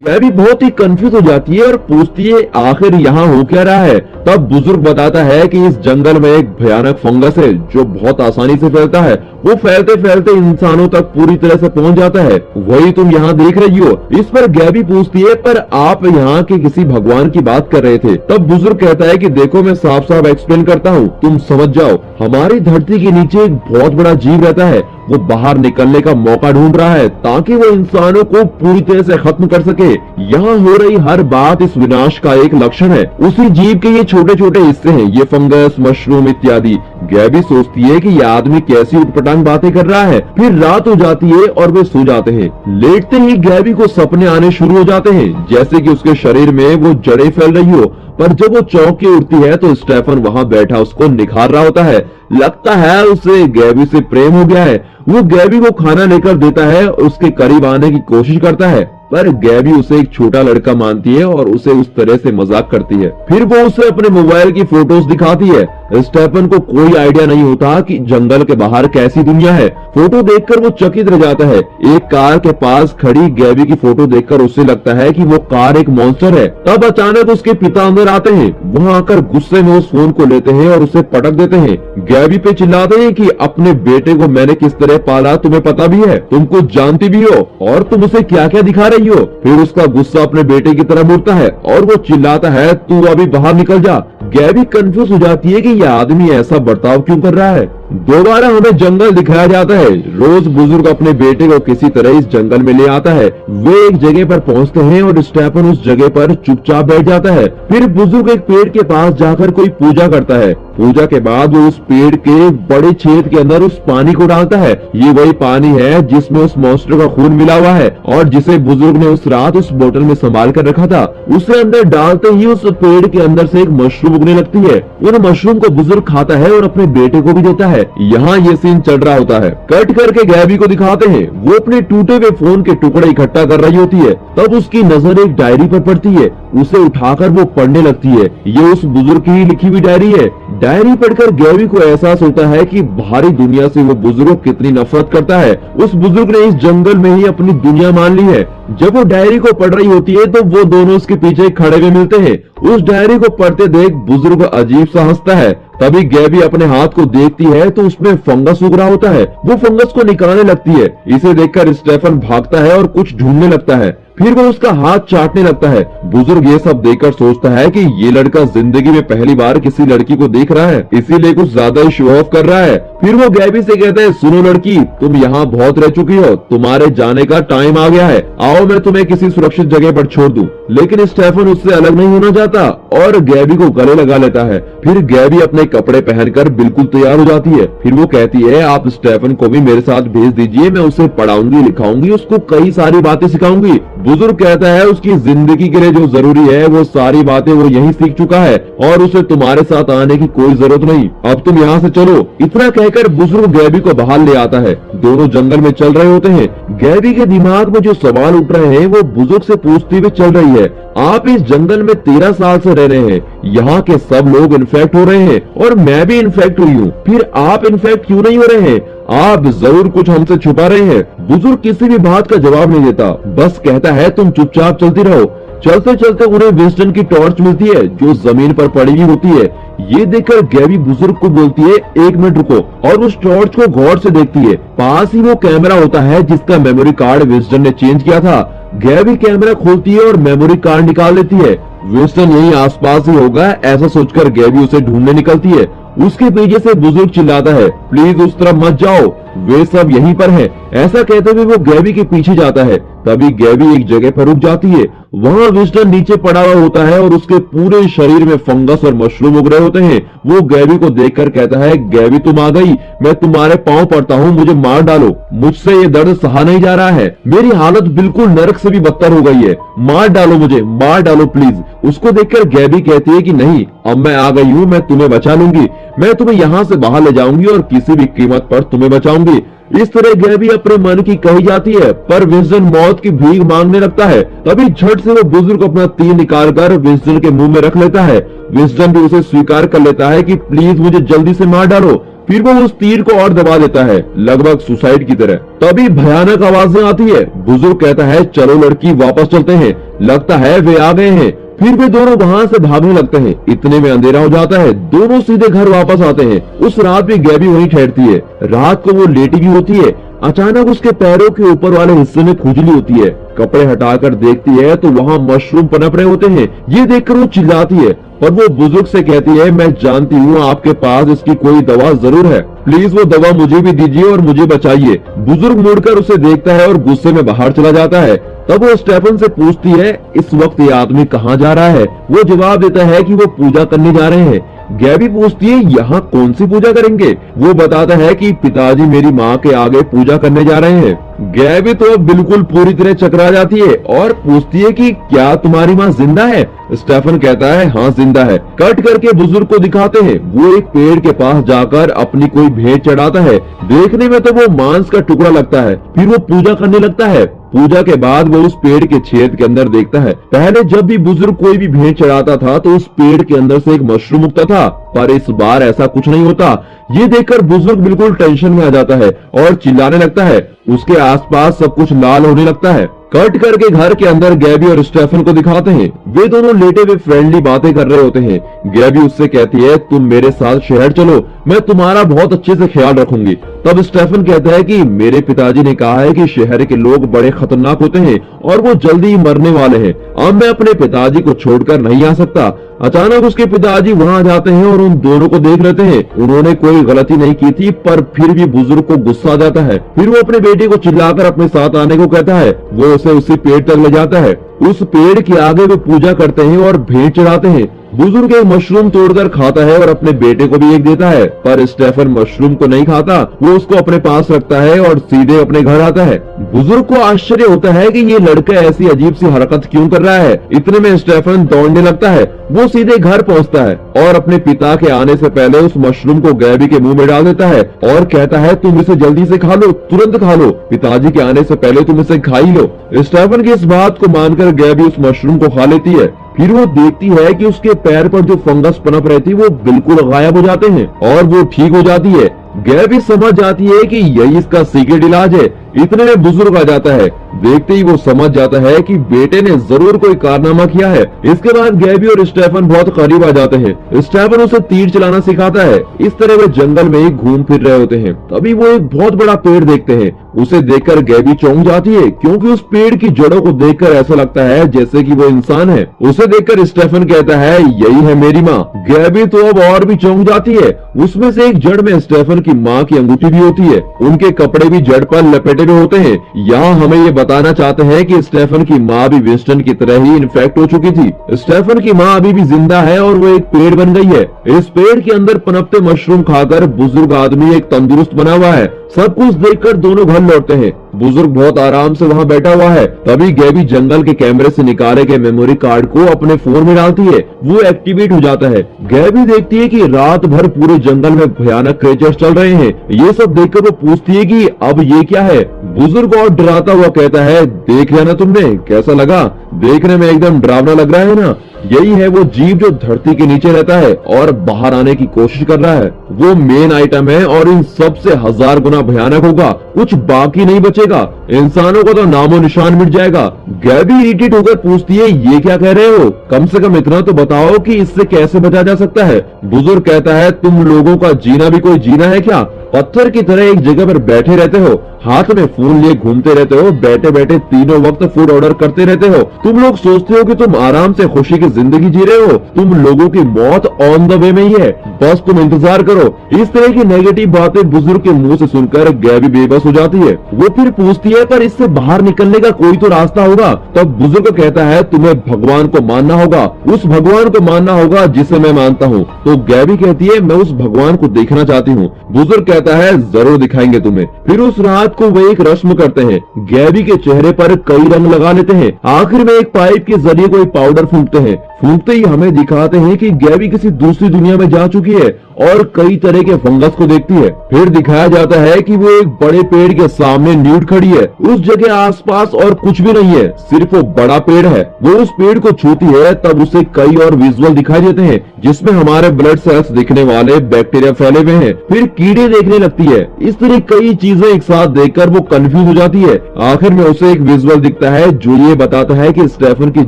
गैबी बहुत ही कंफ्यूज हो जाती है और पूछती है आखिर यहाँ हो क्या रहा है। तब बुजुर्ग बताता है कि इस जंगल में एक भयानक फंगस है जो बहुत आसानी से फैलता है। वो फैलते फैलते इंसानों तक पूरी तरह से पहुंच जाता है। वही तुम यहाँ देख रही हो। इस पर गैबी पूछती है पर आप यहाँ के किसी भगवान की बात कर रहे थे। तब बुजुर्ग कहता है कि देखो मैं साफ साफ एक्सप्लेन करता हूँ, तुम समझ जाओ। हमारी धरती के नीचे एक बहुत बड़ा जीव रहता है। वो बाहर निकलने का मौका ढूंढ रहा है ताकि वो इंसानों को पूरी तरह से खत्म कर सके। यहाँ हो रही हर बात इस विनाश का एक लक्षण है। उसी जीव के ये छोटे छोटे हिस्से हैं, ये फंगस, मशरूम इत्यादि। गैबी सोचती है कि ये आदमी कैसी उटपटांग बातें कर रहा है। फिर रात हो जाती है और वे सो जाते हैं। लेटते ही गैबी को सपने आने शुरू हो जाते हैं, जैसे कि उसके शरीर में वो जड़ें फैल रही हो। पर जब वो चौंक के उठती है तो स्टेफन वहाँ बैठा उसको निखार रहा होता है। लगता है उसे गैबी से प्रेम हो गया है। वो गैबी को खाना लेकर देता है, उसके करीब आने की कोशिश करता है, पर गैबी उसे एक छोटा लड़का मानती है और उसे उस तरह से मजाक करती है। फिर वो उसे अपने मोबाइल की फोटोज दिखाती है। स्टेफन को कोई आइडिया नहीं होता कि जंगल के बाहर कैसी दुनिया है। फोटो देखकर वो चकित रह जाता है। एक कार के पास खड़ी गैबी की फोटो देखकर उसे लगता है कि वो कार एक मॉन्स्टर है। तब अचानक उसके पिता अंदर आते हैं। वहाँ आकर गुस्से में उस फोन को लेते हैं और उसे पटक देते हैं। गैबी पे चिल्लाते हैं कि अपने बेटे को मैंने किस तरह पाला तुम्हें पता भी है, तुम कुछ जानती भी हो और तुम उसे क्या क्या दिखा रही हो। फिर उसका गुस्सा अपने बेटे की तरफ मुड़ता है और वो चिल्लाता है तू अभी बाहर निकल जा। गैबी कंफ्यूज हो जाती है कि यह आदमी ऐसा बर्ताव क्यों कर रहा है। दोबारा हमें जंगल दिखाया जाता है। रोज बुजुर्ग अपने बेटे को किसी तरह इस जंगल में ले आता है। वे एक जगह पर पहुंचते हैं और स्टेफन उस जगह पर चुपचाप बैठ जाता है। फिर बुजुर्ग एक पेड़ के पास जाकर कोई पूजा करता है। पूजा के बाद वो उस पेड़ के बड़े छेद के अंदर उस पानी को डालता है। ये वही पानी है जिसमें उस मॉन्स्टर का खून मिला हुआ है और जिसे बुजुर्ग ने उस रात उस बोतल में संभाल कर रखा था। उसे अंदर डालते ही उस पेड़ के अंदर से एक मशरूम उगने लगती है। उन मशरूम को बुजुर्ग खाता है और अपने बेटे को भी देता है। यहाँ ये सीन चल रहा होता है। कट करके गैबी को दिखाते हैं। वो अपने टूटे हुए फोन के टुकड़े इकट्ठा कर रही होती है। तब उसकी नजर एक डायरी पर पड़ती है। उसे उठाकर वो पढ़ने लगती है। ये उस बुजुर्ग की लिखी हुई डायरी है। डायरी पढ़कर गैबी को एहसास होता है कि बाहरी दुनिया से वो बुजुर्ग कितनी नफरत करता है। उस बुजुर्ग ने इस जंगल में ही अपनी दुनिया मान ली है। जब वो डायरी को पढ़ रही होती है तो वो दोनों उसके पीछे खड़े हुए मिलते हैं। उस डायरी को पढ़ते देख बुजुर्ग अजीब सा हंसता है। तभी गैबी अपने हाथ को देखती है तो उसमें फंगस उग रहा होता है। वो फंगस को निकालने लगती है। इसे देखकर स्टेफन भागता है और कुछ ढूंढने लगता है। फिर वो उसका हाथ चाटने लगता है। बुजुर्ग ये सब देखकर सोचता है कि ये लड़का जिंदगी में पहली बार किसी लड़की को देख रहा है, इसीलिए कुछ ज्यादा ही शो ऑफ कर रहा है। फिर वो गैबी से कहता है सुनो लड़की, तुम यहाँ बहुत रह चुकी हो, तुम्हारे जाने का टाइम आ गया है। आओ मैं तुम्हें किसी सुरक्षित जगह पर छोड़ दूं। लेकिन स्टेफन उससे अलग नहीं होना चाहता और गैबी को गले लगा लेता है। फिर गैबी अपने कपड़े पहनकर बिल्कुल तैयार हो जाती है। फिर वो कहती है आप स्टेफन को भी मेरे साथ भेज दीजिए, मैं उसे पढ़ाऊंगी, लिखाऊंगी, उसको कई सारी बातें सिखाऊंगी। बुजुर्ग कहता है उसकी जिंदगी के लिए जो जरूरी है वो सारी बातें वो यही सीख चुका है और उसे तुम्हारे साथ आने की कोई जरूरत नहीं, अब तुम यहाँ से चलो। इतना कहकर बुजुर्ग गैबी को बाहर ले आता है। दोनों जंगल में चल रहे होते हैं। गैबी के दिमाग में जो सवाल उठ रहे हैं वो बुजुर्ग से पूछते हुए चल रही है। आप इस जंगल में 13 साल से रह रहे हैं, यहाँ के सब लोग इन्फेक्ट हो रहे हैं और मैं भी इन्फेक्ट हुई हूँ, फिर आप इन्फेक्ट क्यों नहीं हो रहे हैं? आप जरूर कुछ हमसे छुपा रहे हैं। बुजुर्ग किसी भी बात का जवाब नहीं देता, बस कहता है तुम चुपचाप चलती रहो। चलते चलते उन्हें विंस्टन की टॉर्च मिलती है जो जमीन पर पड़ी हुई होती है। ये देखकर गैबी बुजुर्ग को बोलती है 1 मिनट रुको, और उस टॉर्च को गौर से देखती है। पास ही वो कैमरा होता है जिसका मेमोरी कार्ड विंस्टन ने चेंज किया था। गैबी कैमरा खोलती है और मेमोरी कार्ड निकाल लेती है। विंस्टन यही आसपास ही होगा, ऐसा सोचकर गैबी उसे ढूंढने निकलती है। उसके पीछे से बुजुर्ग चिल्लाता है प्लीज उस तरफ मत जाओ, वे सब यहीं पर हैं। ऐसा कहते हुए वो गैबी के पीछे जाता है। तभी गैबी एक जगह पर रुक जाती है। वहाँ विंस्टन नीचे पड़ा हुआ होता है और उसके पूरे शरीर में फंगस और मशरूम उग रहे होते हैं। वो गैबी को देखकर कहता है गैबी तुम आ गई, मैं तुम्हारे पांव पड़ता हूँ, मुझे मार डालो, मुझसे ये दर्द सहा नहीं जा रहा है, मेरी हालत बिल्कुल नरक से भी बदतर हो गई है, मार डालो मुझे, मार डालो प्लीज। उसको देखकर गैबी कहती है कि नहीं, अब मैं आ गई हूँ, मैं तुम्हें बचा लूंगी, मैं तुम्हें यहाँ से बाहर ले जाऊंगी और किसी भी कीमत पर तुम्हें बचाऊंगी। इस तरह गैबी अपने मन की कही जाती है, पर विंस्टन मौत की भीख मांगने लगता है। तभी झट से वो बुजुर्ग अपना तीर निकालकर विंस्टन के मुंह में रख लेता है। विंस्टन भी उसे स्वीकार कर लेता है कि प्लीज मुझे जल्दी से मार डालो। फिर वो उस तीर को और दबा देता है, लगभग सुसाइड की तरह। तभी भयानक आवाजें आती है। बुजुर्ग कहता है चलो लड़की वापस चलते हैं, लगता है वे आ गए हैं। फिर वे दोनों वहाँ से भागने लगते हैं। इतने में अंधेरा हो जाता है, दोनों सीधे घर वापस आते हैं। उस रात भी गैबी वहीं ठहरती है। रात को वो लेटी भी होती है। अचानक उसके पैरों के ऊपर वाले हिस्से में खुजली होती है। कपड़े हटाकर देखती है तो वहाँ मशरूम पनप रहे होते हैं। ये देखकर वो चिल्लाती है, पर वो बुजुर्ग से कहती है मैं जानती हूँ आपके पास इसकी कोई दवा जरूर है, प्लीज वो दवा मुझे भी दीजिए और मुझे बचाइए। बुजुर्ग मुड़कर उसे देखता है और गुस्से में बाहर चला जाता है। तब वो स्टेफन से पूछती है इस वक्त ये आदमी कहाँ जा रहा है। वो जवाब देता है कि वो पूजा करने जा रहे हैं। गैबी पूछती है यहाँ कौन सी पूजा करेंगे। वो बताता है कि पिताजी मेरी माँ के आगे पूजा करने जा रहे हैं। गैबी तो अब बिल्कुल पूरी तरह चकरा जाती है और पूछती है कि क्या तुम्हारी माँ जिंदा है। स्टेफन कहता है हाँ जिंदा है। कट करके बुजुर्ग को दिखाते हैं। वो एक पेड़ के पास जाकर अपनी कोई भेंट चढ़ाता है। देखने में तो वो मांस का टुकड़ा लगता है। फिर वो पूजा करने लगता है। पूजा के बाद वो उस पेड़ के छेद के अंदर देखता है। पहले जब भी बुजुर्ग कोई भी भेंट चढ़ाता था तो उस पेड़ के अंदर से एक मशरूम उगता था, पर इस बार ऐसा कुछ नहीं होता। ये देखकर बुजुर्ग बिल्कुल टेंशन में आ जाता है और चिल्लाने लगता है। उसके आसपास सब कुछ लाल होने लगता है। कट करके घर के अंदर गैबी और स्टेफन को दिखाते हैं। वे दोनों लेटे हुए फ्रेंडली बातें कर रहे होते हैं। गैबी उससे कहती है तुम मेरे साथ शहर चलो, मैं तुम्हारा बहुत अच्छे से ख्याल रखूंगी। तब स्टेफन कहता है कि मेरे पिताजी ने कहा है कि शहर के लोग बड़े खतरनाक होते हैं और वो जल्दी ही मरने वाले हैं। अब मैं अपने पिताजी को छोड़कर नहीं आ सकता। अचानक उसके पिताजी वहाँ जाते हैं और उन दोनों को देख लेते हैं। उन्होंने कोई गलती नहीं की थी, पर फिर भी बुजुर्ग को गुस्सा आ जाता है। फिर वो अपने बेटे को चिल्लाकर अपने साथ आने को कहता है। वो उसे उसी पेड़ तक ले जाता है। उस पेड़ के आगे वो पूजा करते हैं और भेंट चढ़ाते हैं। बुजुर्ग एक मशरूम तोड़कर खाता है और अपने बेटे को भी एक देता है, पर स्टेफन मशरूम को नहीं खाता। वो उसको अपने पास रखता है और सीधे अपने घर आता है। बुजुर्ग को आश्चर्य होता है कि ये लड़का ऐसी अजीब सी हरकत क्यों कर रहा है। इतने में स्टेफन दौड़ने लगता है। वो सीधे घर पहुंचता है और अपने पिता के आने से पहले उस मशरूम को गैबी के मुंह में डाल देता है और कहता है तुम इसे जल्दी से खा लो, तुरंत खा लो, पिताजी के आने से पहले तुम इसे खा ही लो। स्टेफन की इस बात को मानकर गैबी उस मशरूम को खा लेती है। फिर वो देखती है कि उसके पैर पर जो फंगस पनप रही थी वो बिल्कुल गायब हो जाते हैं और वो ठीक हो जाती है। गैबी समझ जाती है कि यही इसका सीक्रेट इलाज है। इतने में बुजुर्ग आ जाता है। देखते ही वो समझ जाता है कि बेटे ने जरूर कोई कारनामा किया है। इसके बाद गैबी और स्टेफन बहुत करीब आ जाते हैं। स्टेफन उसे तीर चलाना सिखाता है। इस तरह वे जंगल में ही घूम फिर रहे होते हैं। तभी वो एक बहुत बड़ा पेड़ देखते हैं। उसे देखकर गैबी चौंक जाती है, क्योंकि उस पेड़ की जड़ों को देखकर ऐसा लगता है जैसे कि वो इंसान है। उसे देखकर स्टेफन कहता है यही है मेरी माँ। गैबी तो अब और भी चौंक जाती है। उसमें से एक जड़ में स्टेफन की माँ की अंगूठी भी होती है। उनके कपड़े भी जड़ पर लपेटे हुए होते हैं। यहाँ हमें ये बताना चाहते हैं कि स्टेफन की माँ भी विंस्टन की तरह ही इन्फेक्ट हो चुकी थी। स्टेफन की माँ अभी भी जिंदा है और वो एक पेड़ बन गई है। इस पेड़ के अंदर पनपते मशरूम खाकर बुजुर्ग आदमी एक तंदुरुस्त बना हुआ है। सब कुछ देखकर दोनों घर लौटते हैं। बुजुर्ग बहुत आराम से वहाँ बैठा हुआ है। तभी गैबी जंगल के कैमरे से निकाले गए मेमोरी कार्ड को अपने फोन में डालती है। वो एक्टिवेट हो जाता है। गैबी देखती है कि रात भर पूरे जंगल में भयानक क्रिएचर्स चल रहे हैं। ये सब देखकर वो पूछती है कि अब ये क्या है। बुजुर्ग और डराता हुआ कहता है देख लिया ना तुमने, कैसा लगा? देखने में एकदम डरावना लग रहा है ना? यही है वो जीव जो धरती के नीचे रहता है और बाहर आने की कोशिश कर रहा है। वो मेन आइटम है और इन सब से 1000 गुना भयानक होगा। कुछ बाकी नहीं बचेगा। इंसानों को तो नामो निशान मिट जाएगा। गैबी इरिटेट होकर पूछती है ये क्या कह रहे हो? कम से कम इतना तो बताओ कि इससे कैसे बचा जा सकता है। बुजुर्ग कहता है तुम लोगों का जीना भी कोई जीना है क्या? पत्थर की तरह एक जगह पर बैठे रहते हो, हाथ में फोन लिए घूमते रहते हो, बैठे बैठे तीनों वक्त फूड ऑर्डर करते रहते हो। तुम लोग सोचते हो कि तुम आराम से खुशी की जिंदगी जी रहे हो। तुम लोगों की मौत ऑन द वे में ही है, बस तुम इंतजार करो। इस तरह की नेगेटिव बातें बुजुर्ग के मुंह से सुनकर गैबी बेबस हो जाती है। वो फिर पूछती है पर इससे बाहर निकलने का कोई तो रास्ता होगा। तब बुजुर्ग कहता है तुम्हें भगवान को मानना होगा, उस भगवान को मानना होगा जिसे मैं मानता हूँ। तो गैबी कहती है मैं उस भगवान को देखना चाहती हूँ। बुजुर्ग कहता है जरूर दिखाएंगे तुम्हें। फिर उस रात को वे एक रस्म करते हैं। गैबी के चेहरे पर कई रंग लगा लेते हैं। आखिर में एक पाइप के जरिए कोई पाउडर फूंकते हैं। फूंकते ही हमें दिखाते हैं कि गैबी किसी दूसरी दुनिया में जा चुकी है और कई तरह के फंगस को देखती है। फिर दिखाया जाता है कि वो एक बड़े पेड़ के सामने न्यूड खड़ी है। उस जगह आसपास और कुछ भी नहीं है, सिर्फ वो बड़ा पेड़ है। वो उस पेड़ को छूती है तब उसे कई और विजुअल दिखाई देते हैं जिसमें हमारे ब्लड सेल्स दिखने वाले बैक्टीरिया फैले हुए हैं। फिर कीड़े देखने लगती है। इस तरह कई चीजें एक साथ देखकर वो कंफ्यूज हो जाती है। आखिर में उसे एक विजुअल दिखता है जो ये बताता है कि स्टेफन की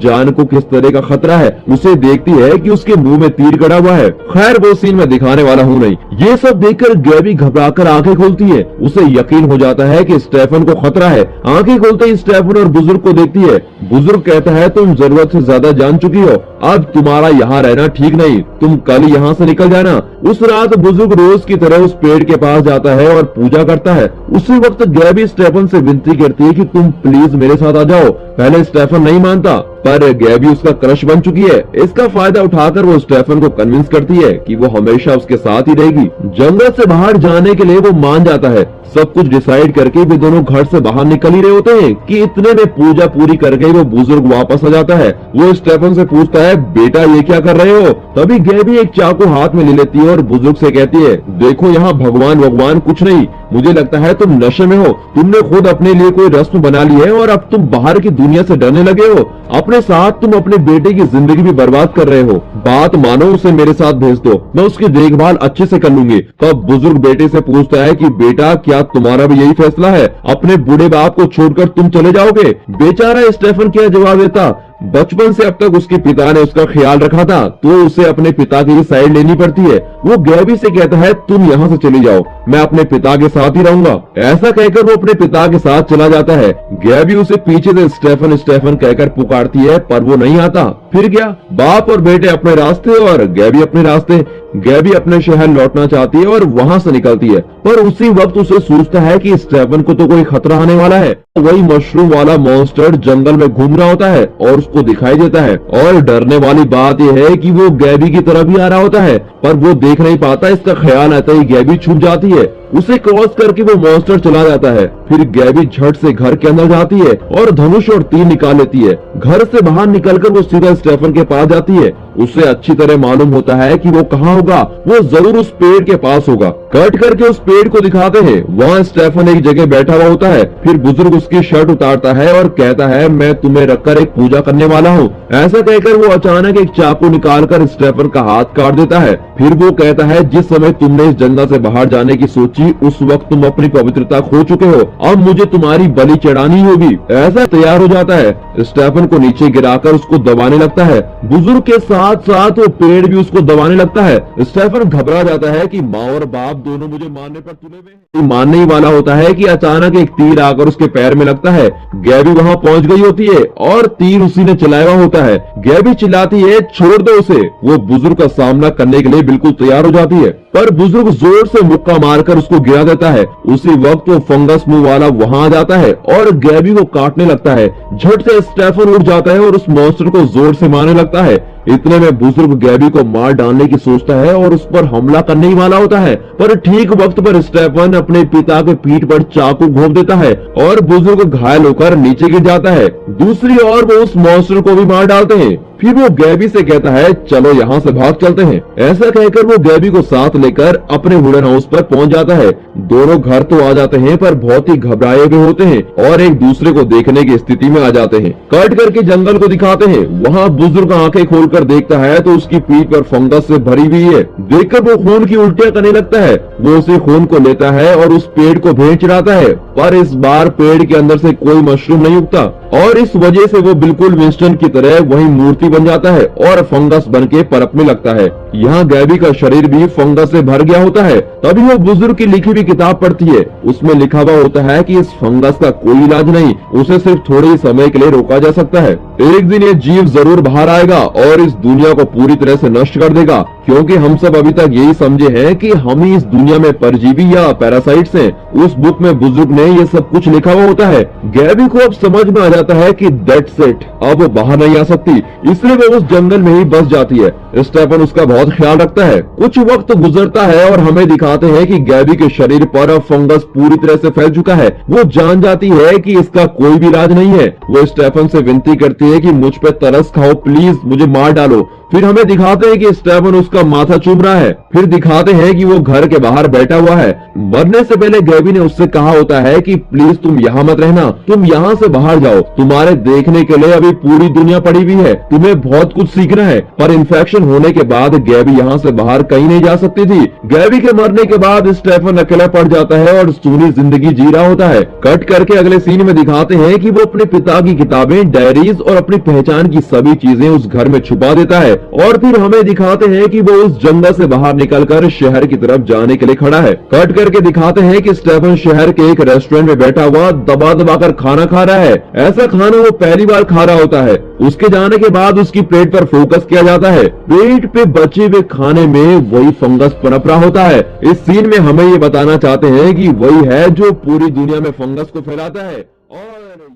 जान को किस तरह का खतरा है। उसे देखती है कि उसके मुंह में तीर गड़ा हुआ है। खैर वो सीन मैं दिखाने वाला हूँ नहीं। ये सब देखकर गैबी घबराकर आंखें खोलती है। उसे यकीन हो जाता है कि स्टेफन को खतरा है। आंखें खोलते ही स्टेफन और बुजुर्ग को देखती है। बुजुर्ग कहता है तुम जरूरत से ज्यादा जान चुकी हो, अब तुम्हारा यहाँ रहना ठीक नहीं, तुम कल यहाँ से निकल जाना। उस रात बुजुर्ग रोज की तरह उस पेड़ के पास जाता है और पूजा करता है। उसी वक्त गैबी स्टेफन से विनती करती है कि तुम प्लीज मेरे साथ आ जाओ। पहले स्टेफन नहीं मानता, पर गैबी उसका क्रश बन चुकी है। इसका फायदा उठाकर वो स्टेफन को कन्विंस करती है कि वो हमेशा उसके साथ ही रहेगी। जंगल से बाहर जाने के लिए वो मान जाता है। सब कुछ डिसाइड करके वे दोनों घर से बाहर निकल ही रहे होते हैं कि इतने में पूजा पूरी करके वो बुजुर्ग वापस आ जाता है। वो स्टेफन से पूछता है बेटा ये क्या कर रहे हो? तभी गैबी एक चाकू हाथ में ले लेती है और बुजुर्ग से कहती है देखो यहाँ भगवान कुछ नहीं, मुझे लगता है तुम नशे में हो। तुमने खुद अपने लिए कोई रस्म बना ली है और अब तुम बाहर की दुनिया से डरने लगे हो। अपने साथ तुम अपने बेटे की जिंदगी भी बर्बाद कर रहे हो। बात मानो, उसे मेरे साथ भेज दो, मैं उसकी देखभाल अच्छे से कर लूंगी। तब बुजुर्ग बेटे से पूछता है कि बेटा क्या तुम्हारा भी यही फैसला है? अपने बूढ़े बाप को छोड़कर तुम चले जाओगे? बेचारा स्टेफन क्या जवाब देता? बचपन से अब तक उसके पिता ने उसका ख्याल रखा था तो उसे अपने पिता की साइड लेनी पड़ती है। वो गैबी से कहता है तुम यहाँ से चली जाओ, मैं अपने पिता के साथ ही रहूंगा। ऐसा कहकर वो अपने पिता के साथ चला जाता है। गैबी उसे पीछे से स्टेफन स्टेफन कहकर पुकारती है पर वो नहीं आता। फिर क्या, बाप और बेटे अपने रास्ते और गैबी अपने रास्ते। गैबी अपने शहर लौटना चाहती है और वहाँ से निकलती है, पर उसी वक्त उसे सोचता है कि स्टेफन को तो कोई खतरा आने वाला है। वही मशरूम वाला मॉन्स्टर जंगल में घूम रहा होता है और उसको दिखाई देता है। और डरने वाली बात यह है कि वो गैबी की तरफ ही आ रहा होता है, पर वो देख नहीं पाता। इसका ख्याल आता ही गैबी छुप जाती है। उसे क्रॉस करके वो मॉन्स्टर चला जाता है। फिर गैबी झट से घर के अंदर जाती है और धनुष और तीर निकाल लेती है। घर से बाहर निकलकर वो सीधा स्टेफन के पास जाती है। उसे अच्छी तरह मालूम होता है कि वो कहाँ होगा, वो जरूर उस पेड़ के पास होगा। कट करके उस पेड़ को दिखाते हैं। वहाँ स्टेफन एक जगह बैठा हुआ होता है। फिर बुजुर्ग उसकी शर्ट उतारता है और कहता है मैं तुम्हें रखकर एक पूजा करने वाला हूँ। ऐसा कहकर वो अचानक एक चाकू निकालकर स्टेफन का हाथ काट देता है। फिर वो कहता है जिस समय तुमने इस जंगल से बाहर जाने की सोची उस वक्त तुम अपनी पवित्रता खो चुके हो, अब मुझे तुम्हारी बलि चढ़ानी होगी। ऐसा तैयार हो जाता है। स्टेफन को नीचे गिराकर उसको दबाने लगता है। बुजुर्ग के साथ साथ वो पेड़ भी उसको दबाने लगता है। स्टेफन घबरा जाता है कि माँ और बाप दोनों मुझे मारने पर तुले हुए। मारने ही वाला होता है कि अचानक एक तीर आकर उसके पैर में लगता है। गैबी वहाँ पहुँच गई होती है और तीर उसी ने चलाया हुआ होता है। गैबी चिल्लाती है छोड़ दो उसे। वो बुजुर्ग का सामना करने के लिए बिल्कुल तैयार हो जाती है, पर बुजुर्ग जोर से मुक्का मारकर उसको गिरा देता है। उसी वक्त वो फंगस मुंह वाला वहाँ आ जाता है और गैबी को काटने लगता है। झट से स्टेफन उठ जाता है और उस मॉन्स्टर को जोर से मारने लगता है। इतने में बुजुर्ग गैबी को मार डालने की सोचता है और उस पर हमला करने ही वाला होता है, पर ठीक वक्त पर स्टेफन अपने पिता के पीठ पर चाकू घोंप देता है और बुजुर्ग घायल होकर नीचे गिर जाता है। दूसरी ओर वो उस मॉन्स्टर को भी मार डालते हैं। फिर वो गैबी से कहता है चलो यहाँ से भाग चलते हैं। ऐसा कहकर वो गैबी को साथ लेकर अपने वुडन हाउस पर पहुँच जाता है। दोनों घर तो आ जाते हैं पर बहुत ही घबराए हुए होते हैं और एक दूसरे को देखने की स्थिति में आ जाते हैं। कट करके जंगल को दिखाते हैं। वहाँ बुजुर्ग आंखें खोलकर देखता है तो उसकी पीठ पर फंगस से भरी हुई है। देखकर वो खून की उल्टियाँ करने लगता है। वो उसी खून को लेता है और उस पेड़ को भेड़ चढ़ाता है, पर इस बार पेड़ के अंदर से कोई मशरूम नहीं उगता और इस वजह से वो बिल्कुल विंस्टन की तरह वही मूर्ति बन जाता है और फंगस बन के पनपने लगता है। यहाँ गैबी का शरीर भी फंगस से भर गया होता है। तभी वो बुजुर्ग की लिखी हुई किताब पढ़ती है। उसमें लिखा हुआ होता है कि इस फंगस का कोई इलाज नहीं, उसे सिर्फ थोड़े ही समय के लिए रोका जा सकता है। एक दिन ये जीव जरूर बाहर आएगा और इस दुनिया को पूरी तरह से नष्ट कर देगा, क्योंकि हम सब अभी तक यही समझे हैं कि हम ही इस दुनिया में परजीवी या पैरासाइट्स हैं। उस बुक में बुजुर्ग ने ये सब कुछ लिखा हुआ होता है। गैबी को अब समझ में आ जाता है कि दैट्स इट, अब वो बाहर नहीं आ सकती, इसलिए वो उस जंगल में ही बस जाती है। स्टेफन उसका बहुत ख्याल रखता है। कुछ वक्त गुजरता है और हमें दिखाते हैं कि गैबी के शरीर पर अब फंगस पूरी तरह से फैल चुका है। वो जान जाती है कि इसका कोई भी इलाज नहीं है। वो स्टेफन से विनती करती है कि मुझ पे तरस खाओ, प्लीज मुझे मार डालो। फिर हमें दिखाते हैं कि स्टेफन उसका माथा चूम रहा है। फिर दिखाते हैं कि वो घर के बाहर बैठा हुआ है। मरने से पहले गैबी ने उससे कहा होता है कि प्लीज तुम यहाँ मत रहना, तुम यहाँ से बाहर जाओ, तुम्हारे देखने के लिए अभी पूरी दुनिया पड़ी हुई है, तुम्हें बहुत कुछ सीखना है। पर इन्फेक्शन होने के बाद गैबी यहाँ से बाहर कहीं नहीं जा सकती थी। गैबी के मरने के बाद स्टेफन अकेला पड़ जाता है और सूनी जिंदगी जी रहा होता है। कट करके अगले सीन में दिखाते हैं कि वो अपने पिता की किताबें, डायरीज और अपनी पहचान की सभी चीजें उस घर में छुपा देता है। और फिर हमें दिखाते हैं कि वो उस जंगल से बाहर निकलकर शहर की तरफ जाने के लिए खड़ा है। कट करके दिखाते हैं कि स्टेफन शहर के एक रेस्टोरेंट में बैठा हुआ दबा दबा कर खाना खा रहा है। ऐसा खाना वो पहली बार खा रहा होता है। उसके जाने के बाद उसकी प्लेट पर फोकस किया जाता है। पेट पे बचे हुए खाने में वही फंगस पनप रहा होता है। इस सीन में हमें ये बताना चाहते हैं कि वही है जो पूरी दुनिया में फंगस को फैलाता है। और